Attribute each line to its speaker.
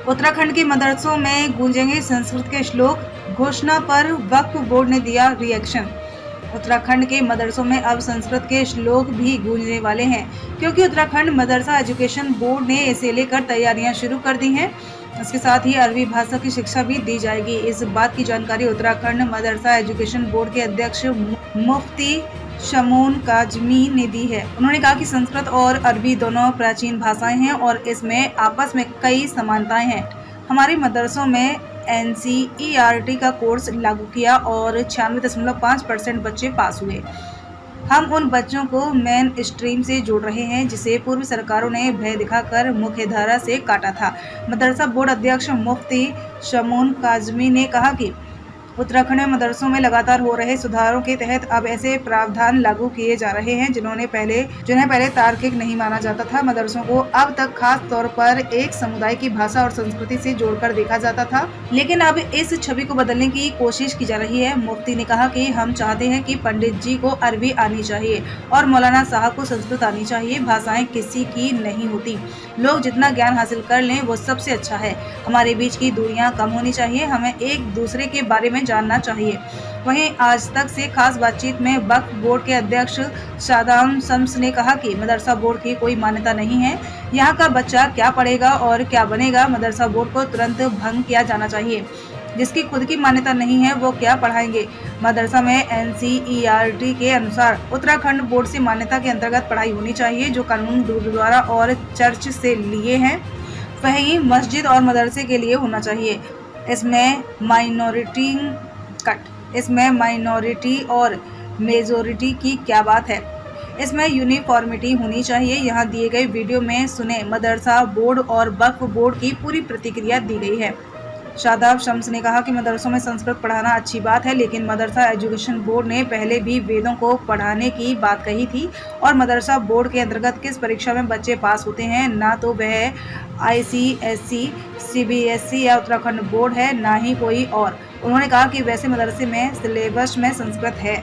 Speaker 1: उत्तराखंड के मदरसों में गूंजेंगे संस्कृत के श्लोक, घोषणा पर वक्फ बोर्ड ने दिया रिएक्शन। उत्तराखंड के मदरसों में अब संस्कृत के श्लोक भी गूंजने वाले हैं, क्योंकि उत्तराखंड मदरसा एजुकेशन बोर्ड ने इसे लेकर तैयारियां शुरू कर दी हैं। इसके साथ ही अरबी भाषा की शिक्षा भी दी जाएगी। इस बात की जानकारी उत्तराखंड मदरसा एजुकेशन बोर्ड के अध्यक्ष मुफ्ती शमून काजमी ने दी है। उन्होंने कहा कि संस्कृत और अरबी दोनों प्राचीन भाषाएं हैं और इसमें आपस में कई समानताएं हैं। हमारे मदरसों में NCERT का कोर्स लागू किया और 96.5% बच्चे पास हुए। हम उन बच्चों को मेन स्ट्रीम से जोड़ रहे हैं, जिसे पूर्व सरकारों ने भय दिखाकर मुख्यधारा से काटा था। मदरसा बोर्ड अध्यक्ष मुफ्ती शमून काजमी ने कहा कि उत्तराखंड में मदरसों में लगातार हो रहे सुधारों के तहत अब ऐसे प्रावधान लागू किए जा रहे हैं जिन्हें पहले तार्किक नहीं माना जाता था। मदरसों को अब तक खास तौर पर एक समुदाय की भाषा और संस्कृति से जोड़कर देखा जाता था, लेकिन अब इस छवि को बदलने की कोशिश की जा रही है। मुफ्ती ने कहा कि हम चाहते हैं कि पंडित जी को अरबी आनी चाहिए और मौलाना साहब को संस्कृत आनी चाहिए। भाषाएं किसी की नहीं होती, लोग जितना ज्ञान हासिल कर लें वो सबसे अच्छा है। हमारे बीच की दूरियां कम होनी चाहिए, हमें एक दूसरे के बारे में जानना चाहिए। वहीं आज तक से खास बातचीत में वक्फ बोर्ड के अध्यक्ष शादाब शम्स ने कहा कि मदरसा बोर्ड की कोई मान्यता नहीं है। यहाँ का बच्चा क्या पढ़ेगा और क्या बनेगा, मदरसा बोर्ड को तुरंत भंग किया जाना चाहिए। जिसकी खुद की मान्यता नहीं है वो क्या पढ़ाएंगे। मदरसा में NCERT के अनुसार उत्तराखंड बोर्ड से मान्यता के अंतर्गत पढ़ाई होनी चाहिए, जो कानून गुरुद्वारा और चर्च से लिए हैं वहीं मस्जिद और मदरसे के लिए होना चाहिए। इसमें माइनॉरिटी और मेजॉरिटी की क्या बात है। इसमें यूनिफॉर्मिटी होनी चाहिए। यहाँ दिए गए वीडियो में सुने मदरसा बोर्ड और वक्फ बोर्ड की पूरी प्रतिक्रिया दी गई है। शादाब शम्स ने कहा कि मदरसों में संस्कृत पढ़ाना अच्छी बात है, लेकिन मदरसा एजुकेशन बोर्ड ने पहले भी वेदों को पढ़ाने की बात कही थी और मदरसा बोर्ड के अंतर्गत किस परीक्षा में बच्चे पास होते हैं, ना तो वह ICSE, CBSE या उत्तराखंड बोर्ड है, ना ही कोई और। उन्होंने कहा कि वैसे मदरसे में सिलेबस में संस्कृत है।